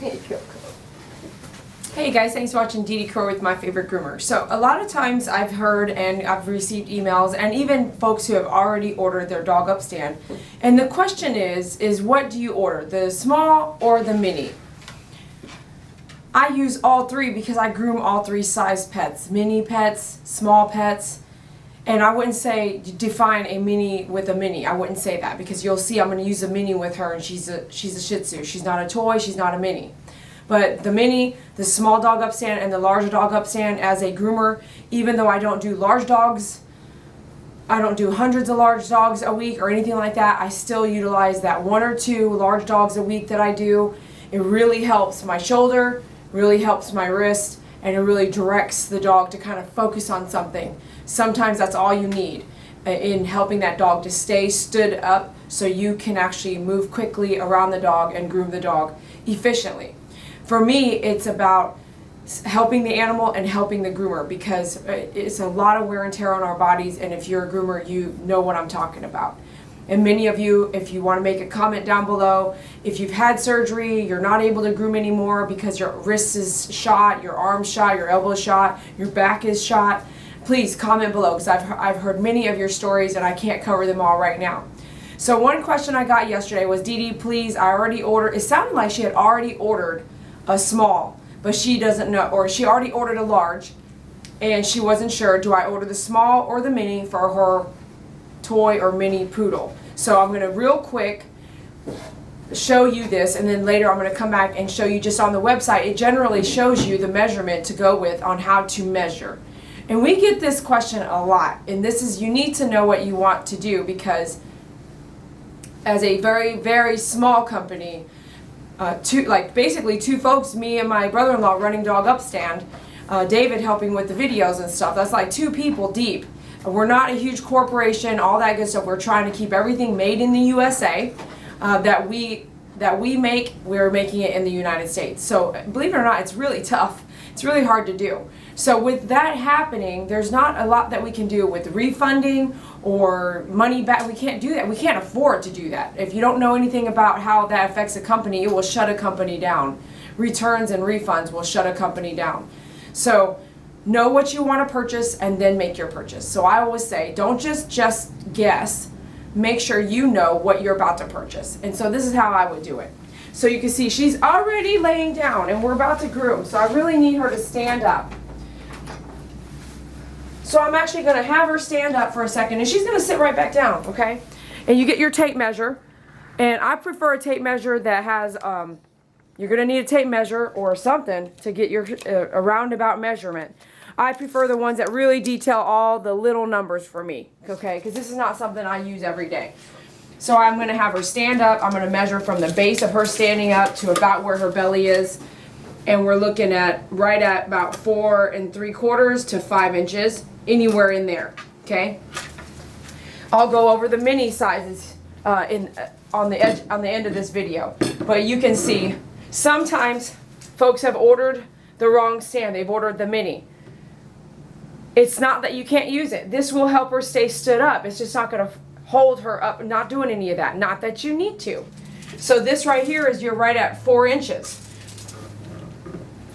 Hey, Coco. Hey guys, thanks for watching Dee Crow with My Favorite Groomer. So a lot of times I've heard and I've received emails and even folks who have already ordered their dog upstand. And the question is what do you order, the small or the mini? I use all three because I groom all three size pets, mini pets, small pets. And I wouldn't say define a mini with a mini. I wouldn't say that because you'll see I'm going to use a mini with her and she's a Shih Tzu. She's not a toy, she's not a mini. But the mini, the small dog upstand, and the larger dog upstand as a groomer, even though I don't do large dogs, I don't do hundreds of large dogs a week or anything like that, I still utilize that 1 or 2 large dogs a week that I do. It really helps my shoulder, really helps my wrist, and it really directs the dog to kind of focus on something. Sometimes that's all you need in helping that dog to stay stood up so you can actually move quickly around the dog and groom the dog efficiently. For me, it's about helping the animal and helping the groomer because it's a lot of wear and tear on our bodies, and if you're a groomer, you know what I'm talking about. And many of you, if you want to make a comment down below, if you've had surgery, you're not able to groom anymore because your wrist is shot, your arm's shot, your elbow's shot, your back is shot, please comment below because I've heard many of your stories and I can't cover them all right now. So one question I got yesterday was, Dee Dee, please, I already ordered, it sounded like she had already ordered a small, but she doesn't know, or she already ordered a large and she wasn't sure, do I order the small or the mini for her toy or mini poodle? So I'm going to real quick show you this, and then later I'm going to come back and show you just on the website. It generally shows you the measurement to go with on how to measure. And we get this question a lot, and this is, you need to know what you want to do because as a very, very small company, basically two folks, me and my brother-in-law running dog upstand, David helping with the videos and stuff, that's like 2 people deep. We're not a huge corporation, all that good stuff. We're trying to keep everything made in the USA that we make, we're making it in the United States. So believe it or not, it's really tough. It's really hard to do. So with that happening, there's not a lot that we can do with refunding or money back. We can't do that. We can't afford to do that. If you don't know anything about how that affects a company, it will shut a company down. Returns and refunds will shut a company down. So know what you want to purchase and then make your purchase. So I always say, don't just guess. Make sure you know what you're about to purchase. And so this is how I would do it. So you can see she's already laying down and we're about to groom. So I really need her to stand up. So I'm actually going to have her stand up for a second and she's going to sit right back down, okay? And you get your tape measure. And I prefer a tape measure that has, you're going to need a tape measure or something to get your a roundabout measurement. I prefer the ones that really detail all the little numbers for me, okay? Because this is not something I use every day. So I'm going to have her stand up. I'm going to measure from the base of her standing up to about where her belly is. And we're looking at right at about 4 3/4 to 5 inches, anywhere in there, okay? I'll go over the mini sizes on the end of this video. But you can see sometimes folks have ordered the wrong stand. They've ordered the mini. It's not that you can't use it. This will help her stay stood up. It's just not going to hold her up, not doing any of that. Not that you need to. So this right here is you're right at 4 inches.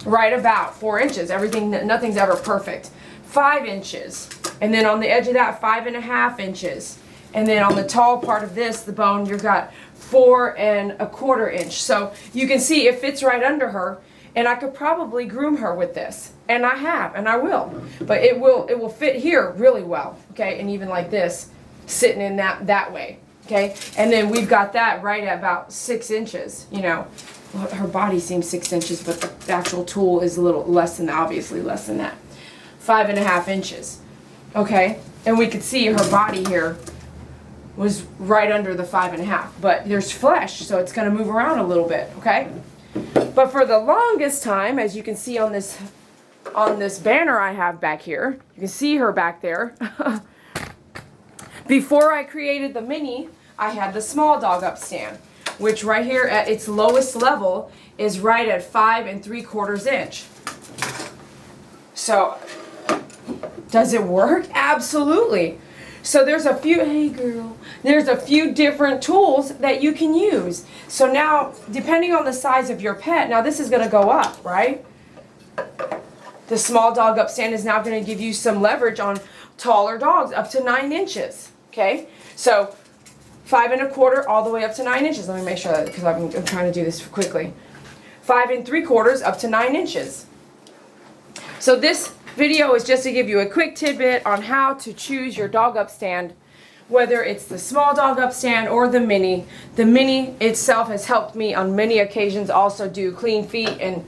Right about 4 inches. Nothing's ever perfect. 5 inches. And then on the edge of that, 5.5 inches. And then on the tall part of this, the bone, you've got 4 1/4 inch. So you can see it fits right under her. And I could probably groom her with this. And I have, and I will. But it will fit here really well. Okay, and even like this, sitting in that way. Okay, and then we've got that right at about 6 inches, you know. Well, her body seems 6 inches, but the actual tool is a little less than that, obviously less than that. 5.5 inches. Okay, and we could see her body here was right under the 5.5, but there's flesh, so it's going to move around a little bit, okay? But for the longest time, as you can see on this banner I have back here, you can see her back there. Before I created the mini, I had the small dog upstand, which right here at its lowest level is right at 5 3/4 inch. So, does it work? Absolutely. So there's a few, hey girl, there's a few different tools that you can use. So now, depending on the size of your pet, now this is going to go up, right? The small dog up stand is now going to give you some leverage on taller dogs up to 9 inches, okay? So 5 1/4 all the way up to 9 inches. Let me make sure that, because I'm trying to do this quickly. 5 3/4 up to 9 inches. So this video is just to give you a quick tidbit on how to choose your dog up stand, whether it's the small dog up stand or the mini. The mini itself has helped me on many occasions also do clean feet and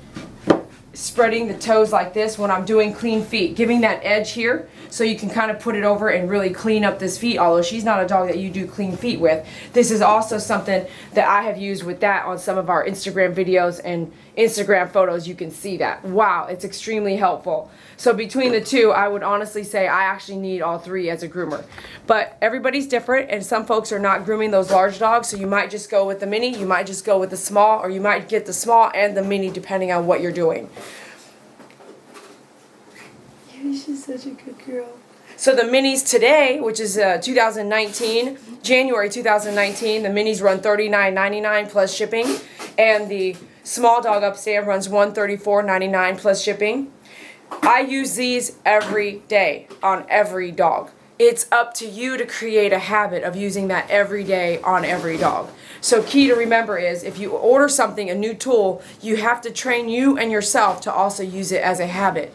spreading the toes like this when I'm doing clean feet, giving that edge here so you can kind of put it over and really clean up this feet. Although she's not a dog that you do clean feet with, this is also something that I have used with that on some of our Instagram videos and Instagram photos. You can see that. Wow, it's extremely helpful. So between the two, I would honestly say I actually need all three as a groomer. But everybody's different, and some folks are not grooming those large dogs, so you might just go with the mini, you might just go with the small, or you might get the small and the mini depending on what you're doing. She's such a good girl. So the minis today, which is 2019, January 2019, the minis run $39.99 plus shipping, and the small dog up stand runs $134.99 plus shipping. I use these every day on every dog. It's up to you to create a habit of using that every day on every dog. So key to remember is if you order something, a new tool, you have to train you and yourself to also use it as a habit.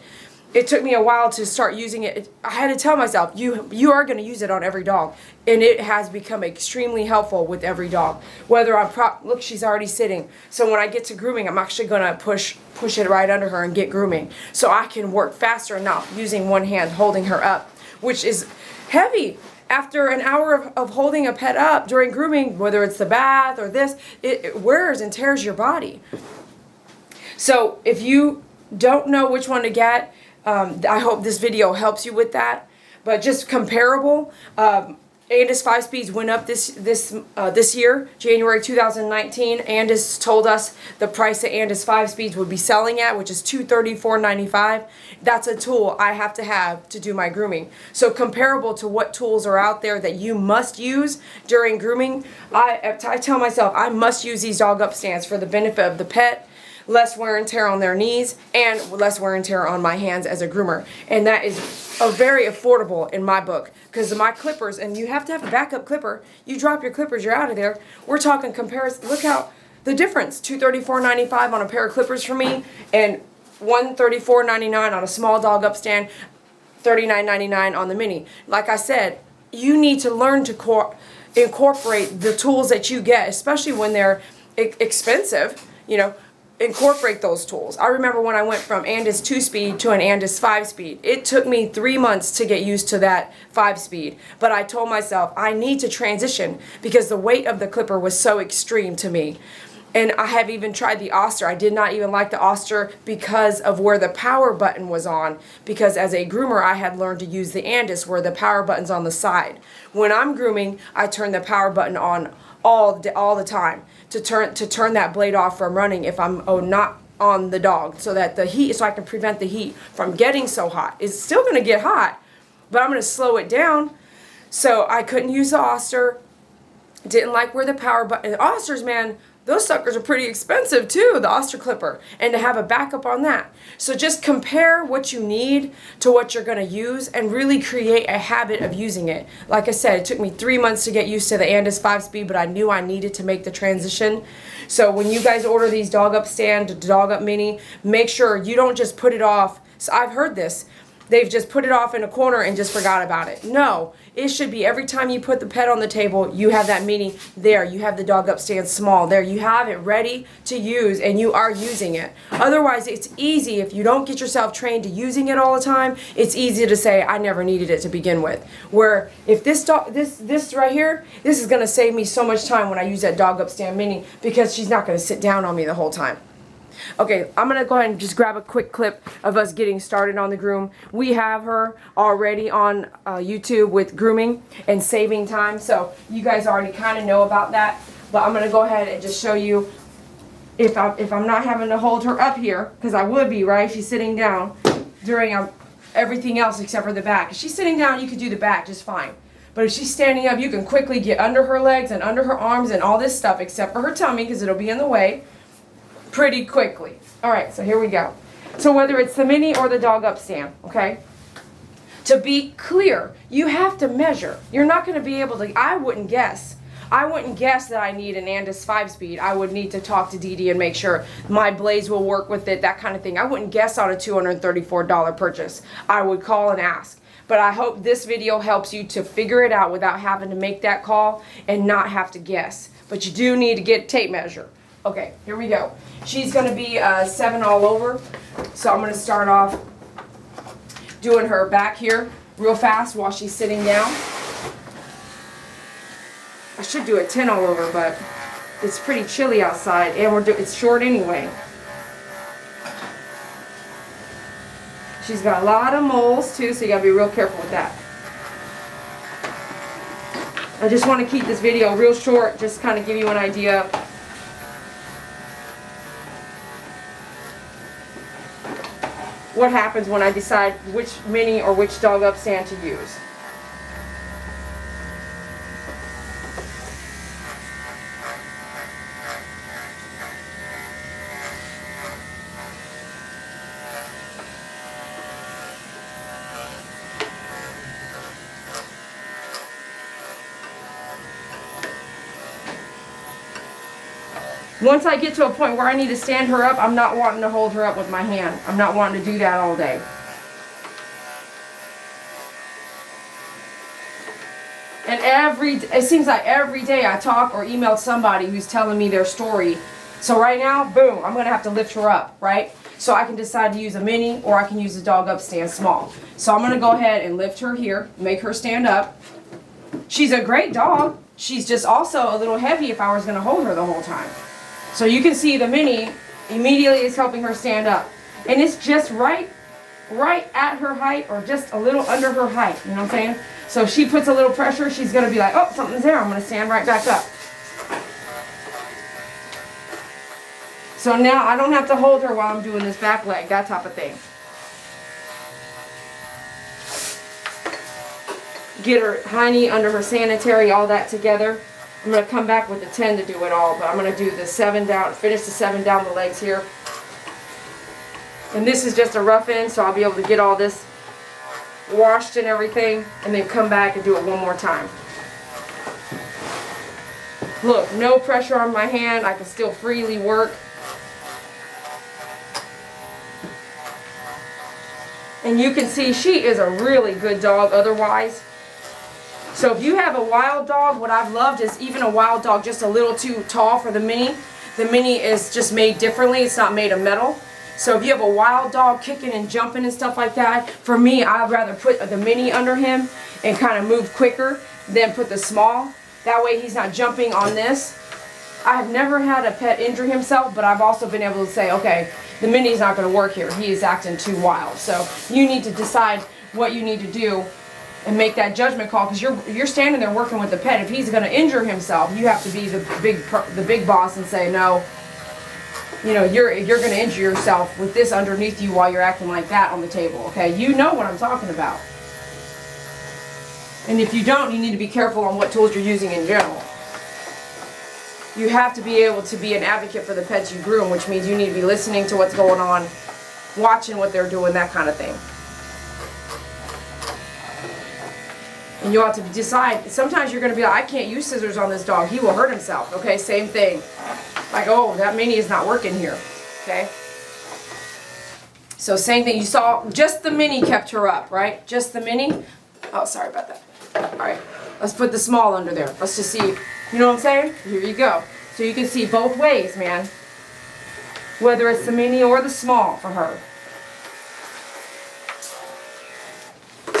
It took me a while to start using it. I had to tell myself, you are going to use it on every dog. And it has become extremely helpful with every dog. Whether I'm look, she's already sitting. So when I get to grooming, I'm actually going to push it right under her and get grooming. So I can work faster and not using one hand holding her up, which is heavy. After an hour of holding a pet up during grooming, whether it's the bath or this, it wears and tears your body. So if you don't know which one to get, I hope this video helps you with that. But just comparable, Andis 5-speeds went up this year, January 2019. Andis told us the price that Andis 5-speeds would be selling at, which is $234.95. That's a tool I have to do my grooming. So comparable to what tools are out there that you must use during grooming, I tell myself I must use these dog up stands for the benefit of the pet, less wear and tear on their knees, and less wear and tear on my hands as a groomer. And that is very affordable in my book, because my clippers, and you have to have a backup clipper. You drop your clippers, you're out of there. We're talking comparison. Look how the difference, $234.95 on a pair of clippers for me, and $134.99 on a small dog up stand, $39.99 on the mini. Like I said, you need to learn to incorporate the tools that you get, especially when they're expensive, you know. Incorporate those tools. I remember when I went from Andis 2-speed to an Andis 5-speed. It took me 3 months to get used to that 5-speed. But I told myself I need to transition because the weight of the clipper was so extreme to me. And I have even tried the Oster. I did not even like the Oster because of where the power button was on. Because as a groomer, I had learned to use the Andis where the power button's on the side. When I'm grooming, I turn the power button on all the time to turn that blade off from running if I'm not on the dog, so that the heat, so I can prevent the heat from getting so hot. It's still going to get hot, but I'm going to slow it down. So I couldn't use the Oster. Didn't like where the power button. And Osters, man, those suckers are pretty expensive too, the Oster clipper, and to have a backup on that. So just compare what you need to what you're going to use and really create a habit of using it. Like I said, it took me 3 months to get used to the Andis 5-speed, but I knew I needed to make the transition. So when you guys order these dog up stand, dog up mini, make sure you don't just put it off. So I've heard this. They've just put it off in a corner and just forgot about it. No, it should be every time you put the pet on the table, you have that mini there. You have the dog up stand small there. You have it ready to use and you are using it. Otherwise, it's easy if you don't get yourself trained to using it all the time. It's easy to say, I never needed it to begin with. Where if this right here, this is going to save me so much time when I use that dog up stand mini because she's not going to sit down on me the whole time. Okay, I'm going to go ahead and just grab a quick clip of us getting started on the groom. We have her already on YouTube with grooming and saving time, so you guys already kind of know about that. But I'm going to go ahead and just show you if I'm not having to hold her up here, because I would be, right? She's sitting down during everything else except for the back. If she's sitting down, you could do the back just fine. But if she's standing up, you can quickly get under her legs and under her arms and all this stuff, except for her tummy, because it'll be in the way, pretty quickly. All right, so here we go. So whether it's the mini or the dog up stand, okay? To be clear, you have to measure. You're not going to be able to, I wouldn't guess that I need an Andis 5-speed. I would need to talk to Dee Dee and make sure my blades will work with it, that kind of thing. I wouldn't guess on a $234 purchase. I would call and ask. But I hope this video helps you to figure it out without having to make that call and not have to guess. But you do need to get a tape measure. Okay, here we go. She's going to be 7 all over. So I'm going to start off doing her back here real fast while she's sitting down. I should do a 10 all over, but it's pretty chilly outside, and it's short anyway. She's got a lot of moles too, so you gotta be real careful with that. I just want to keep this video real short, just kind of give you an idea. What happens when I decide which mini or which dog up stand to use. Once I get to a point where I need to stand her up, I'm not wanting to hold her up with my hand. I'm not wanting to do that all day. And it seems like every day I talk or email somebody who's telling me their story. So right now, boom, I'm going to have to lift her up, right? So I can decide to use a mini or I can use a dog up stand small. So I'm going to go ahead and lift her here, make her stand up. She's a great dog. She's just also a little heavy if I was going to hold her the whole time. So you can see the mini immediately is helping her stand up. And it's just right at her height or just a little under her height. You know what I'm saying? So if she puts a little pressure, she's going to be like, oh, something's there. I'm going to stand right back up. So now I don't have to hold her while I'm doing this back leg, that type of thing. Get her hiney under her sanitary, all that together. I'm going to come back with the 10 to do it all, but I'm going to do the 7 down, finish the 7 down the legs here. And this is just a rough end, so I'll be able to get all this washed and everything, and then come back and do it one more time. Look, no pressure on my hand. I can still freely work. And you can see she is a really good dog otherwise. So if you have a wild dog, what I've loved is even a wild dog just a little too tall for the mini. The mini is just made differently. It's not made of metal. So if you have a wild dog kicking and jumping and stuff like that, for me, I'd rather put the mini under him and kind of move quicker than put the small. That way he's not jumping on this. I have never had a pet injure himself, but I've also been able to say, okay, the mini's not going to work here. He is acting too wild. So you need to decide what you need to do and make that judgment call, because you're standing there working with the pet. If he's going to injure himself, you have to be the big boss and say, no, you know, you're going to injure yourself with this underneath you while you're acting like that on the table. Okay, you know what I'm talking about. And if you don't, you need to be careful on what tools you're using in general. You have to be able to be an advocate for the pets you groom, which means you need to be listening to what's going on, watching what they're doing, that kind of thing. And you have to decide, sometimes you're going to be like, I can't use scissors on this dog. He will hurt himself. Okay, same thing. Like, oh, that mini is not working here. Okay. So same thing. You saw just the mini kept her up, right? Just the mini. Oh, sorry about that. All right. Let's put the small under there. Let's just see. You know what I'm saying? Here you go. So you can see both ways, man. Whether it's the mini or the small for her.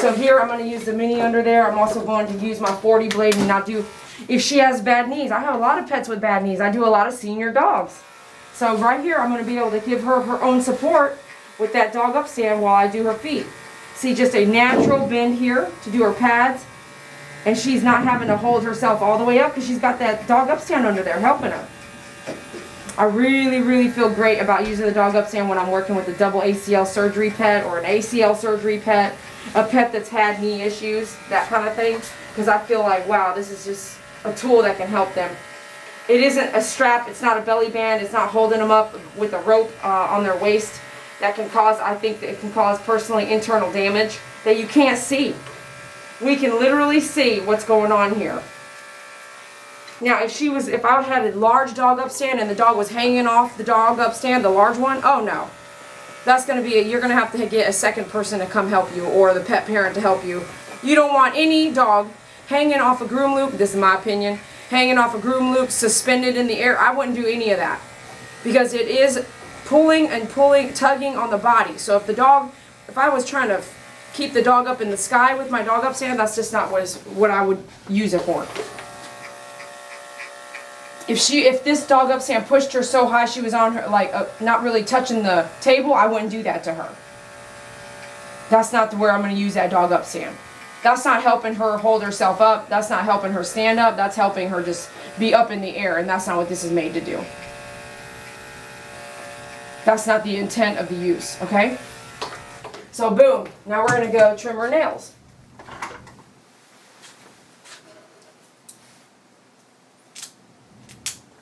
So here I'm going to use the mini under there. I'm also going to use my 40 blade and not do, if she has bad knees. I have a lot of pets with bad knees. I do a lot of senior dogs. So right here I'm going to be able to give her her own support with that dog up stand while I do her feet. See, just a natural bend here to do her pads. And she's not having to hold herself all the way up because she's got that dog up stand under there helping her. I really, really feel great about using the dog upstand when I'm working with a double ACL surgery pet or an ACL surgery pet, a pet that's had knee issues, that kind of thing. Because I feel like, wow, this is just a tool that can help them. It isn't a strap, it's not a belly band, it's not holding them up with a rope on their waist. That can cause, I think that it can cause personally internal damage that you can't see. We can literally see what's going on here. Now, if I had a large dog upstand and the dog was hanging off the dog upstand, the large one, oh no. That's going to be, you're going to have to get a second person to come help you, or the pet parent to help you. You don't want any dog hanging off a groom loop, this is my opinion, hanging off a groom loop, suspended in the air. I wouldn't do any of that. Because it is pulling and pulling, tugging on the body. So if I was trying to keep the dog up in the sky with my dog upstand, that's just not what I would use it for. If this dog upstand pushed her so high she was on her, like not really touching the table, I wouldn't do that to her. That's not where I'm going to use that dog upstand. That's not helping her hold herself up. That's not helping her stand up. That's helping her just be up in the air, and that's not what this is made to do. That's not the intent of the use, okay? So boom, now we're going to go trim her nails.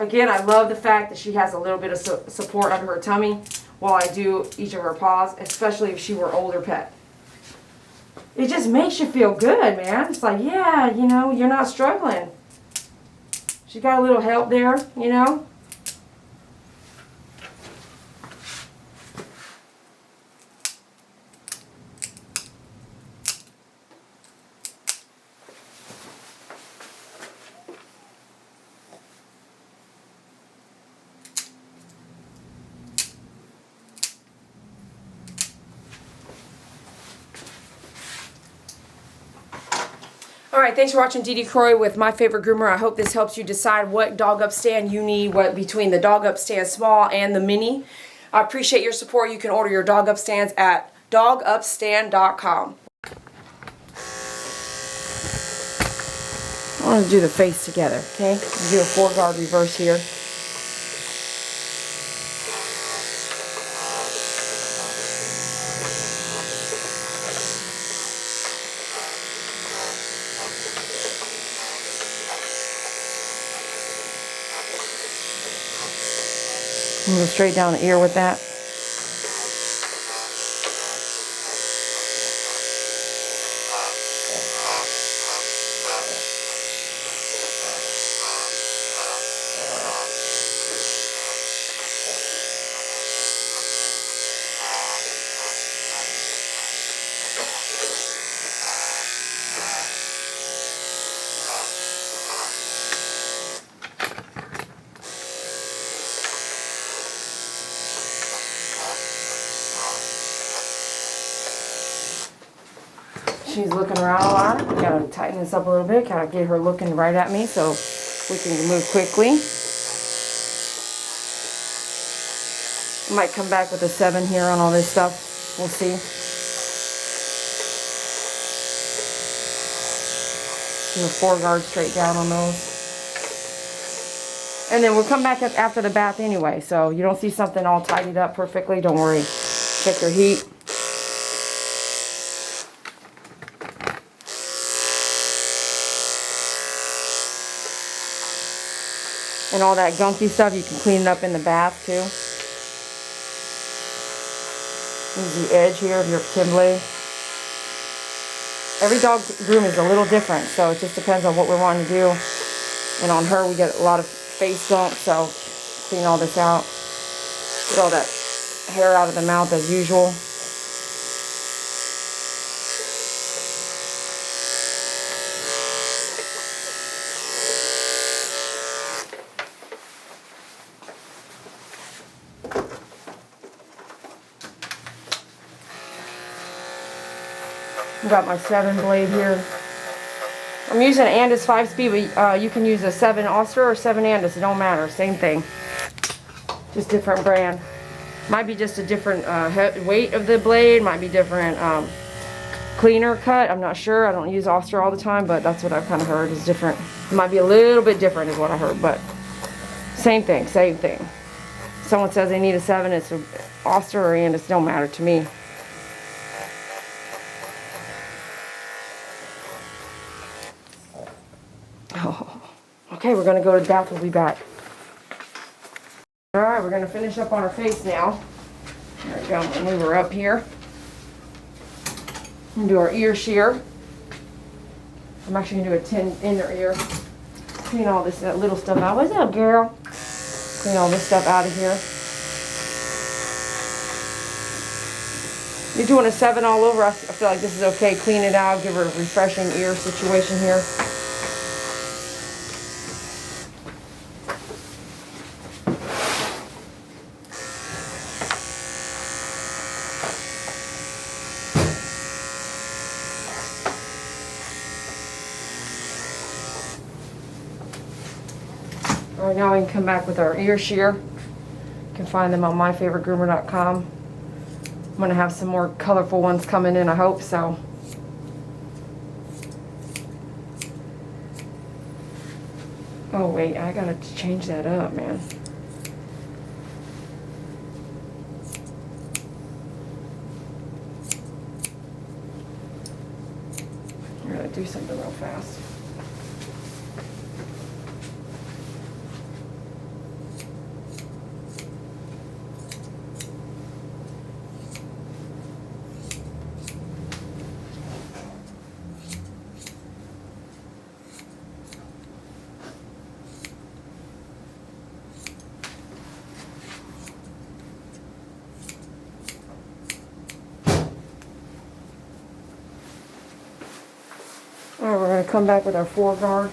Again, I love the fact that she has a little bit of support under her tummy while I do each of her paws, especially if she were an older pet. It just makes you feel good, man. It's like, yeah, you know, you're not struggling. She got a little help there, you know. Alright, thanks for watching Dee Croy with My Favorite Groomer. I hope this helps you decide what dog upstand you need, what between the dog upstand small and the mini. I appreciate your support. You can order your dog upstands at dogupstand.com. I want to do the face together, okay? Do a 4-guard reverse here. I'm going to go straight down the ear with that. She's looking around a lot. We gotta tighten this up a little bit, kind of get her looking right at me so we can move quickly. I might come back with a 7 here on all this stuff. We'll see. Do a 4-guard straight down on those. And then we'll come back up after the bath anyway, so you don't see something all tidied up perfectly, don't worry. Check your heat. And all that gunky stuff, you can clean it up in the bath too. Use the edge here of your tin blade. Every dog groom is a little different, so it just depends on what we're wanting to do. And on her, we get a lot of face gunk, so clean all this out. Get all that hair out of the mouth as usual. I've got my 7 blade here. I'm using an Andis 5-speed, but you can use a 7 Austria or 7 Andis. It don't matter. Same thing. Just different brand. Might be just a different weight of the blade. Might be different cleaner cut. I'm not sure. I don't use Austria all the time, but that's what I've kind of heard is different. It might be a little bit different is what I heard, but same thing, same thing. Someone says they need a 7, it's an Oster or Andis, don't matter to me. Oh, okay, we're gonna go to the bath. We'll be back. All right, we're gonna finish up on her face now. There we go. We'll move her up here. And do our ear shear. I'm actually gonna do a 10 inner ear. Clean all this little stuff out. What's up, girl? Clean all this stuff out of here. You're doing a 7 all over. I feel like this is okay. Clean it out. Give her a refreshing ear situation here. All right, now we can come back with our ear shear. You can find them on myfavoritegroomer.com. I'm going to have some more colorful ones coming in, I hope so. Oh wait, I gotta change that up, man. I'm gonna do something real fast. Alright, we're going to come back with our foreguard.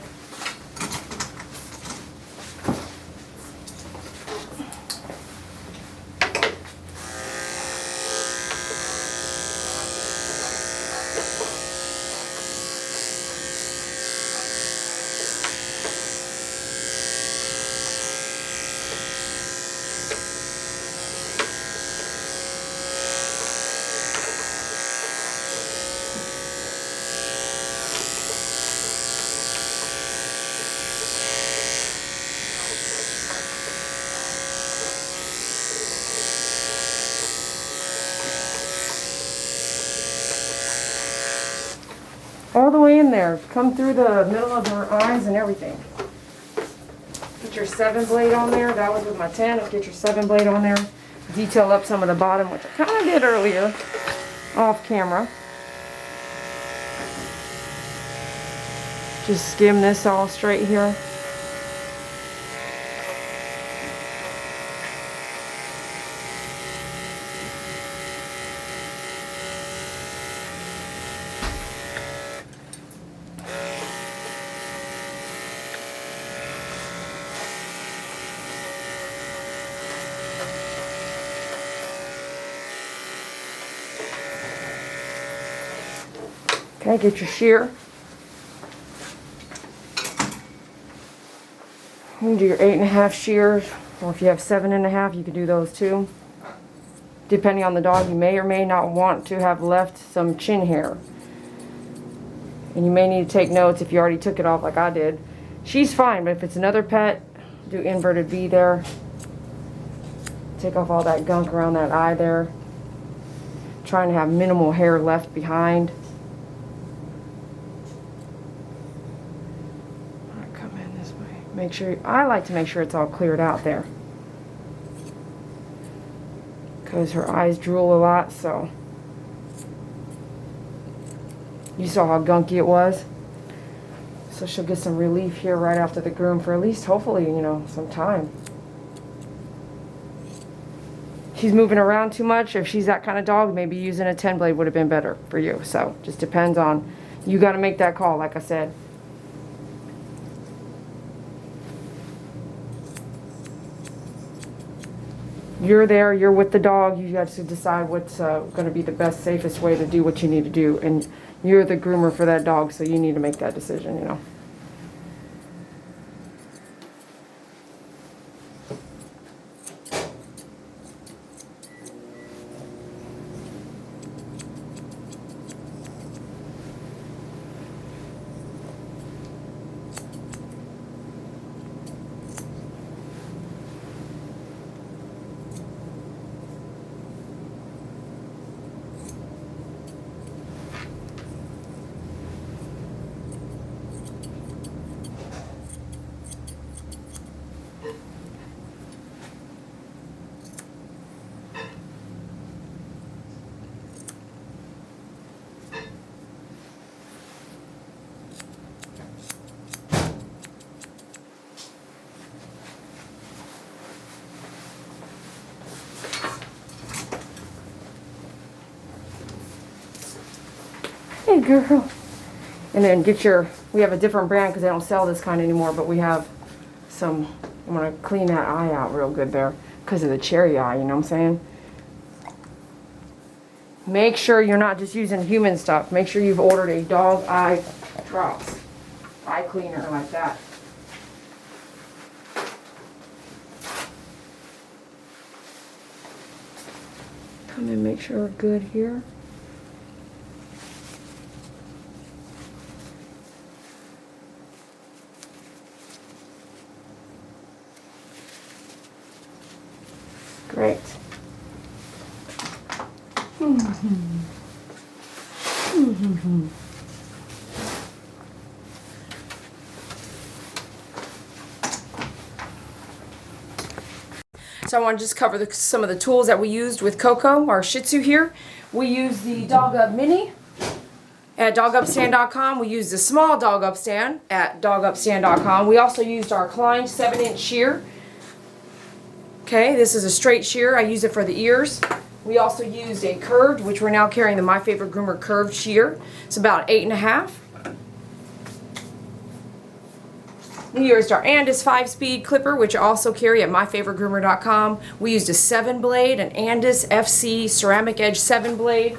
All the way in there. Come through the middle of her eyes and everything. Get your 7 blade on there. That was with my 10. Get your 7 blade on there. Detail up some of the bottom, which I kind of did earlier off camera. Just skim this all straight here. Okay, get your shear. You can do your 8.5 shears, or if you have 7.5, you can do those too. Depending on the dog, you may or may not want to have left some chin hair. And you may need to take notes if you already took it off like I did. She's fine, but if it's another pet, do inverted V there. Take off all that gunk around that eye there. Trying to have minimal hair left behind. Make sure, I like to make sure it's all cleared out there. Because her eyes drool a lot, so. You saw how gunky it was. So she'll get some relief here right after the groom for at least, hopefully, you know, some time. She's moving around too much. If she's that kind of dog, maybe using a 10 blade would have been better for you. So, just depends on, you got to make that call, like I said. You're there, you're with the dog, you got to decide what's going to be the best, safest way to do what you need to do. And you're the groomer for that dog, so you need to make that decision, you know. good girl. And then get your, we have a different brand because they don't sell this kind anymore, but we have some, I'm going to clean that eye out real good there because of the cherry eye, you know what I'm saying? Make sure you're not just using human stuff. Make sure you've ordered a dog eye drops, eye cleaner like that. Come and make sure we're good here. Great. So I want to just cover some of the tools that we used with Coco, our Shih Tzu here. We used the Dog Up Mini at dogupstand.com. We used the small Dog Up Stand at dogupstand.com. We also used our Klein 7-inch shear. Okay, this is a straight shear. I use it for the ears. We also used a curved, which we're now carrying the My Favorite Groomer curved shear. It's about 8.5. We used our Andis 5-speed clipper, which I also carry at myfavoritegroomer.com. We used a 7-blade, an Andis FC ceramic edge 7-blade,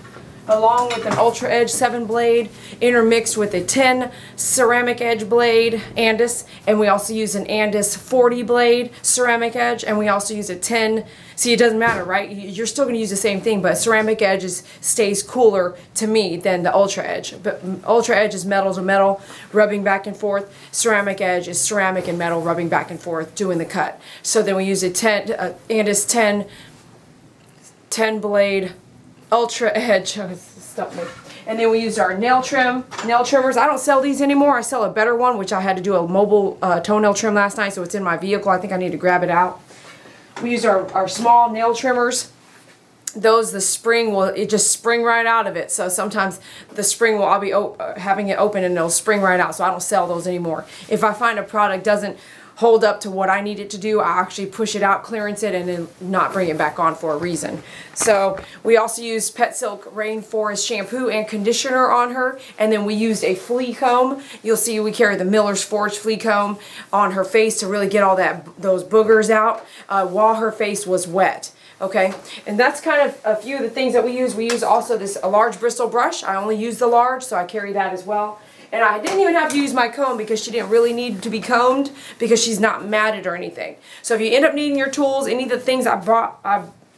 along with an ultra edge 7-blade, intermixed with a 10 ceramic edge blade, Andis, and we also use an Andis 40 blade ceramic edge, and we also use a 10. See, it doesn't matter, right? You're still going to use the same thing, but ceramic edge stays cooler to me than the ultra edge. But ultra edge is metal to metal, rubbing back and forth. Ceramic edge is ceramic and metal, rubbing back and forth, doing the cut. So then we use a Andis 10 blade ultra edge. Stuff me. And then we used our nail trimmers. I don't sell these anymore. I sell a better one, which I had to do a mobile toenail trim last night, so it's in my vehicle. I think I need to grab it out. We used our small nail trimmers. Those, the spring will, it just spring right out of it. So sometimes the spring will, I'll be having it open and it'll spring right out. So I don't sell those anymore. If I find a product doesn't hold up to what I need it to do, I actually push it out, clearance it, and then not bring it back on for a reason. So we also used Pet Silk Rainforest shampoo and conditioner on her, and then we used a flea comb. You'll see we carry the Miller's Forge flea comb on her face to really get all those boogers out while her face was wet. Okay, and that's kind of a few of the things that we use. We use also a large bristle brush. I only use the large, so I carry that as well. And I didn't even have to use my comb because she didn't really need to be combed because she's not matted or anything. So if you end up needing your tools, any of the things I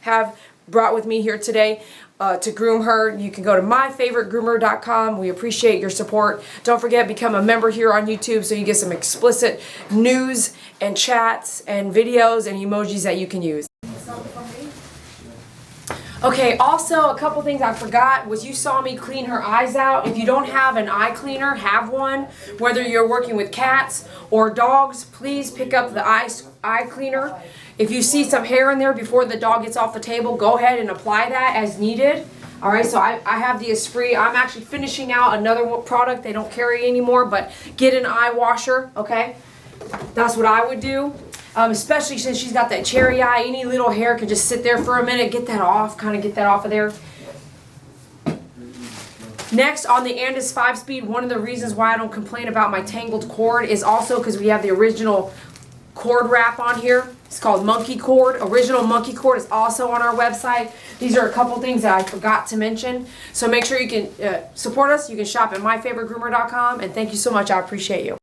have brought with me here today to groom her, you can go to myfavoritegroomer.com. We appreciate your support. Don't forget, become a member here on YouTube so you get some explicit news and chats and videos and emojis that you can use. Okay, also a couple things I forgot was you saw me clean her eyes out. If you don't have an eye cleaner, have one. Whether you're working with cats or dogs, please pick up the eye cleaner. If you see some hair in there before the dog gets off the table, go ahead and apply that as needed. Alright, so I have the Esprit. I'm actually finishing out another product they don't carry anymore, but get an eye washer, okay? That's what I would do. Especially since she's got that cherry eye, any little hair can just sit there for a minute, get that off, kind of get that off of there. Next, on the Andis 5-speed, one of the reasons why I don't complain about my tangled cord is also because we have the original cord wrap on here. It's called Monkey Cord. Original Monkey Cord is also on our website. These are a couple things that I forgot to mention. So make sure you can support us. You can shop at myfavoritegroomer.com, and thank you so much. I appreciate you.